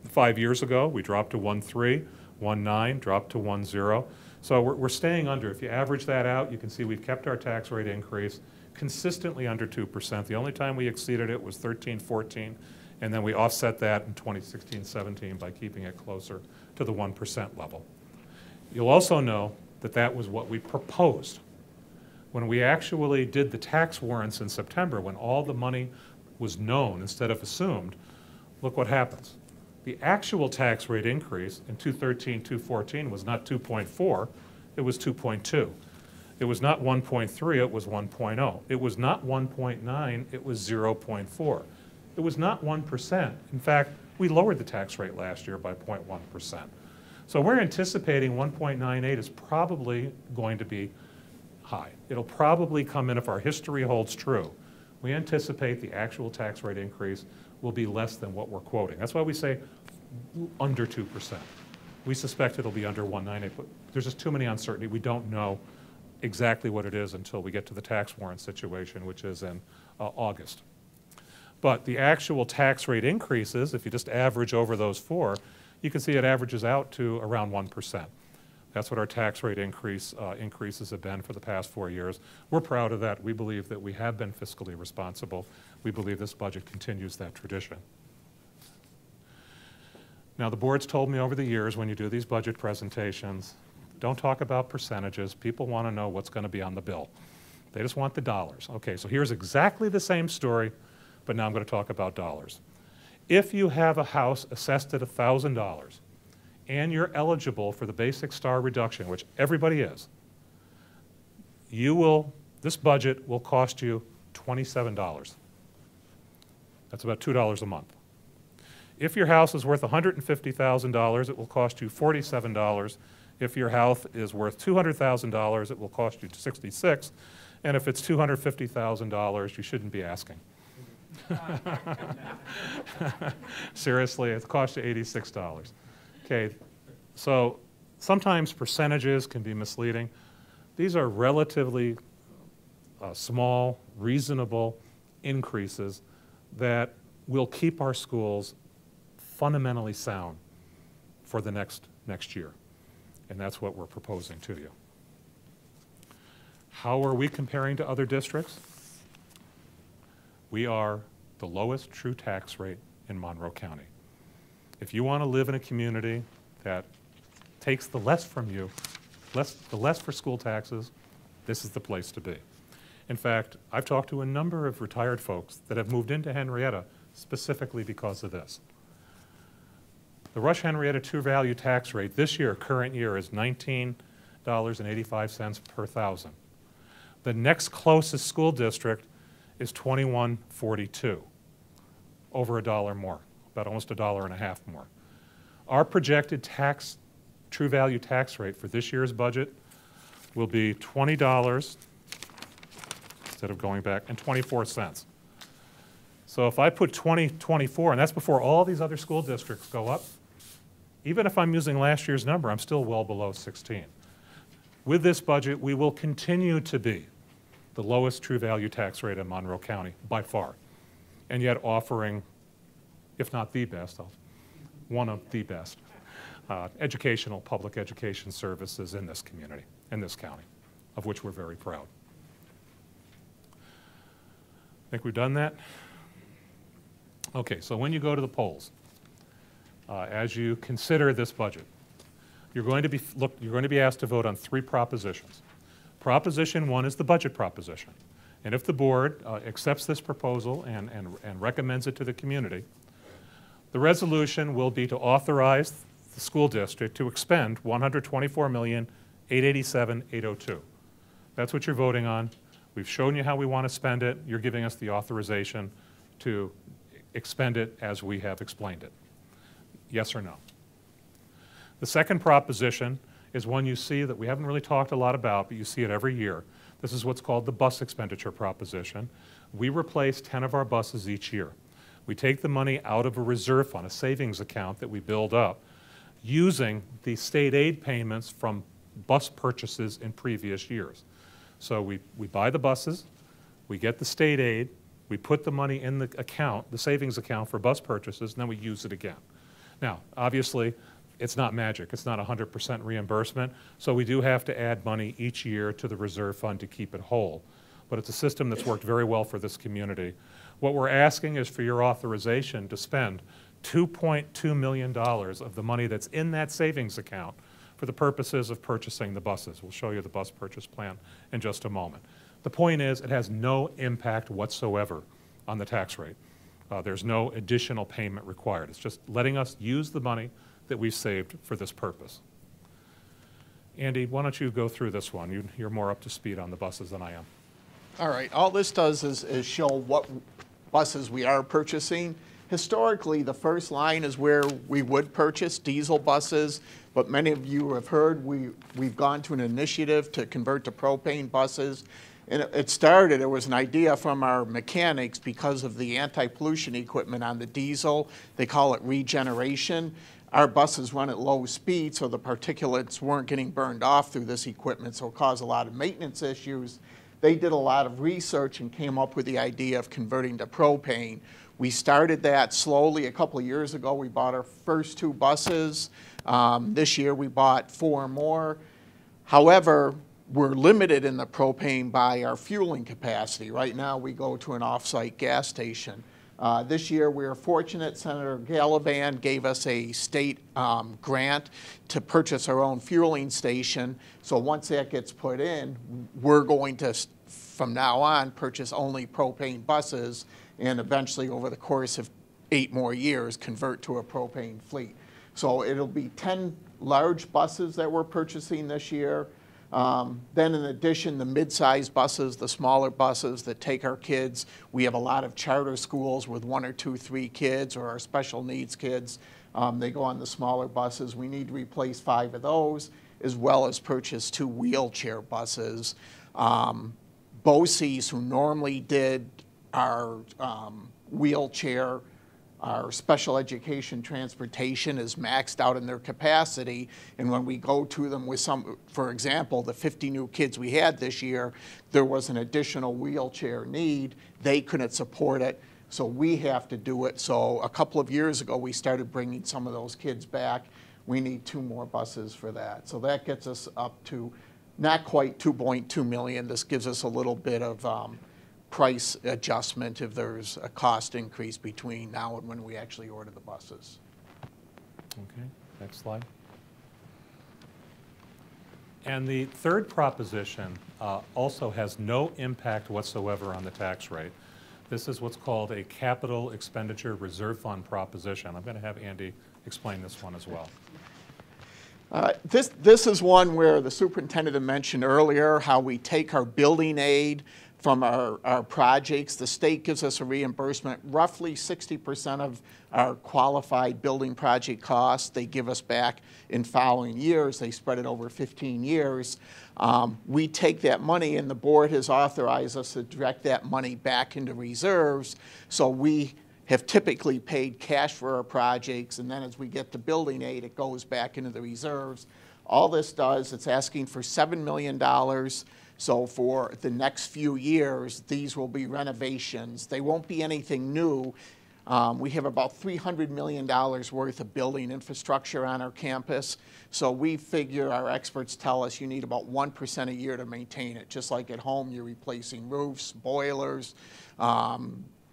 5 years ago. We dropped to 1.3, 1.9, dropped to 1.0. So we're staying under. If you average that out, you can see we've kept our tax rate increase consistently under 2%. The only time we exceeded it was 13, 14, and then we offset that in 2016, 17 by keeping it closer to the 1% level. You'll also know that that was what we proposed. When we actually did the tax warrants in September, when all the money was known instead of assumed, look what happens. The actual tax rate increase in 2013, 2014 was not 2.4, it was 2.2. It was not 1.3, it was 1.0. It was not 1.9, it was 0.4. It was not 1%. In fact, we lowered the tax rate last year by 0.1%. So we're anticipating 1.98 is probably going to be high. It'll probably come in, if our history holds true, we anticipate the actual tax rate increase will be less than what we're quoting. That's why we say under 2%. We suspect it'll be under 1.98, but there's just too many uncertainty. We don't know exactly what it is until we get to the tax warrant situation, which is in August. But the actual tax rate increases, if you just average over those 4, you can see it averages out to around 1%. That's what our tax rate increases have been for the past 4 years. We're proud of that. We believe that we have been fiscally responsible. We believe this budget continues that tradition. Now, the board's told me over the years, when you do these budget presentations, don't talk about percentages. People want to know what's going to be on the bill. They just want the dollars. Okay, so here's exactly the same story, but now I'm going to talk about dollars. If you have a house assessed at $1,000 and you're eligible for the basic star reduction, which everybody is, this budget will cost you $27. That's about $2 a month. If your house is worth $150,000, it will cost you $47. If your house is worth $200,000, it will cost you $66. And if it's $250,000, you shouldn't be asking. Seriously, it costs you $86. Okay, so sometimes percentages can be misleading. These are relatively small, reasonable increases that will keep our schools fundamentally sound for the next year. And that's what we're proposing to you. How are we comparing to other districts? We are the lowest true tax rate in Monroe County. If you want to live in a community that takes the less from you, the less for school taxes, this is the place to be. In fact, I've talked to a number of retired folks that have moved into Henrietta specifically because of this. The Rush-Henrietta True Value tax rate this year, current year, is $19.85 per thousand. The next closest school district is $21.42, over $1 more, about almost $1.50 more. Our projected True Value tax rate for this year's budget will be $20, instead of going back, and 24 cents. So if I put 2024, and that's before all these other school districts go up, even if I'm using last year's number, I'm still well below 16. With this budget, we will continue to be the lowest True Value tax rate in Monroe County by far, and yet offering, if not the best, one of the best public education services in this community, in this county, of which we're very proud. Think we've done that? Okay, so when you go to the polls, as you consider this budget, you're going to be asked to vote on 3 propositions. Proposition 1 is the budget proposition. And if the board accepts this proposal and recommends it to the community, the resolution will be to authorize the school district to expend $124,887,802. That's what you're voting on. We've shown you how we want to spend it. You're giving us the authorization to expend it as we have explained it. Yes or no? The second proposition is one you see that we haven't really talked a lot about, but you see it every year. This is what's called the bus expenditure proposition. We replace 10 of our buses each year. We take the money out of a reserve fund, a savings account that we build up, using the state aid payments from bus purchases in previous years. So we buy the buses, we get the state aid, we put the money in the account, the savings account for bus purchases, and then we use it again. Now, obviously, it's not magic. It's not 100% reimbursement, so we do have to add money each year to the reserve fund to keep it whole. But it's a system that's worked very well for this community. What we're asking is for your authorization to spend $2.2 million of the money that's in that savings account for the purposes of purchasing the buses. We'll show you the bus purchase plan in just a moment. The point is, it has no impact whatsoever on the tax rate. There's no additional payment required. It's just letting us use the money that we've saved for this purpose. Andy, why don't you go through this one? You're more up to speed on the buses than I am. All right, all this does is show what buses we are purchasing. Historically, the first line is where we would purchase diesel buses, but many of you have heard we've gone to an initiative to convert to propane buses. And it was an idea from our mechanics because of the anti-pollution equipment on the diesel. They call it regeneration. Our buses run at low speed, so the particulates weren't getting burned off through this equipment, so it caused a lot of maintenance issues. They did a lot of research and came up with the idea of converting to propane. We started that slowly. A couple of years ago, we bought our first 2 buses. This year, we bought 4 more. However, we're limited in the propane by our fueling capacity. Right now, we go to an off-site gas station. This year, we were fortunate. Senator Gallivan gave us a state grant to purchase our own fueling station. So once that gets put in, we're going to, from now on, purchase only propane buses and eventually, over the course of 8 more years, convert to a propane fleet. So it'll be 10 large buses that we're purchasing this year. Then in addition, the mid-sized buses, the smaller buses that take our kids. We have a lot of charter schools with 1 or 2, 3 kids, or our special needs kids. They go on the smaller buses. We need to replace 5 of those, as well as purchase 2 wheelchair buses. BOCES, who normally did our wheelchair, our special education transportation, is maxed out in their capacity, and when we go to them with for example, the 50 new kids we had this year, there was an additional wheelchair need. They couldn't support it, so we have to do it. So a couple of years ago, we started bringing some of those kids back. We need 2 more buses for that. So that gets us up to not quite 2.2 million. This gives us a little bit of price adjustment if there's a cost increase between now and when we actually order the buses. Okay, next slide. And the third proposition also has no impact whatsoever on the tax rate. This is what's called a capital expenditure reserve fund proposition. I'm going to have Andy explain this one as well. This is one where the superintendent had mentioned earlier how we take our building aid from our projects. The state gives us a reimbursement, roughly 60% of our qualified building project costs. They give us back in following years. They spread it over 15 years. We take that money, and the board has authorized us to direct that money back into reserves. So we have typically paid cash for our projects, and then as we get the building aid, it goes back into the reserves. All this does, it's asking for $7 million. So for the next few years, these will be renovations. They won't be anything new. We have about $300 million worth of building infrastructure on our campus. So we figure, our experts tell us, you need about 1% a year to maintain it. Just like at home, you're replacing roofs, boilers,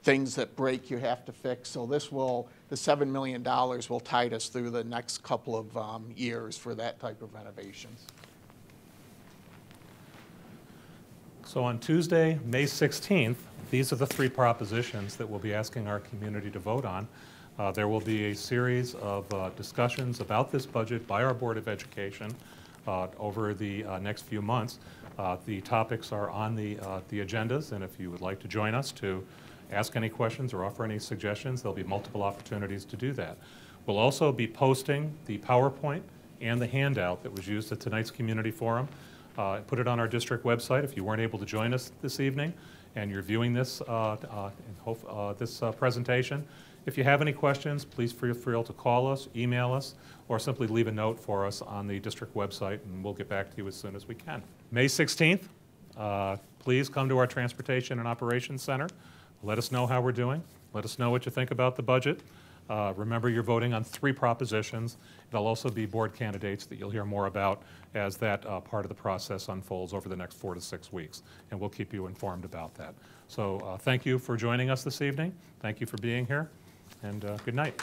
things that break you have to fix. So this will, the $7 million will tide us through the next couple of years for that type of renovations. So on Tuesday, May 16th, these are the three propositions that we'll be asking our community to vote on. There will be a series of discussions about this budget by our Board of Education over the next few months. The topics are on the agendas, and if you would like to join us to ask any questions or offer any suggestions, there'll be multiple opportunities to do that. We'll also be posting the PowerPoint and the handout that was used at tonight's community forum. Put it on our district website if you weren't able to join us this evening and you're viewing this, presentation. If you have any questions, please feel free to call us, email us, or simply leave a note for us on the district website, and we'll get back to you as soon as we can. May 16th, please come to our Transportation and Operations Center. Let us know how we're doing. Let us know what you think about the budget. Remember, you're voting on three propositions. There'll also be board candidates that you'll hear more about as that part of the process unfolds over the next 4 to 6 weeks, and we'll keep you informed about that. So thank you for joining us this evening. Thank you for being here, and good night.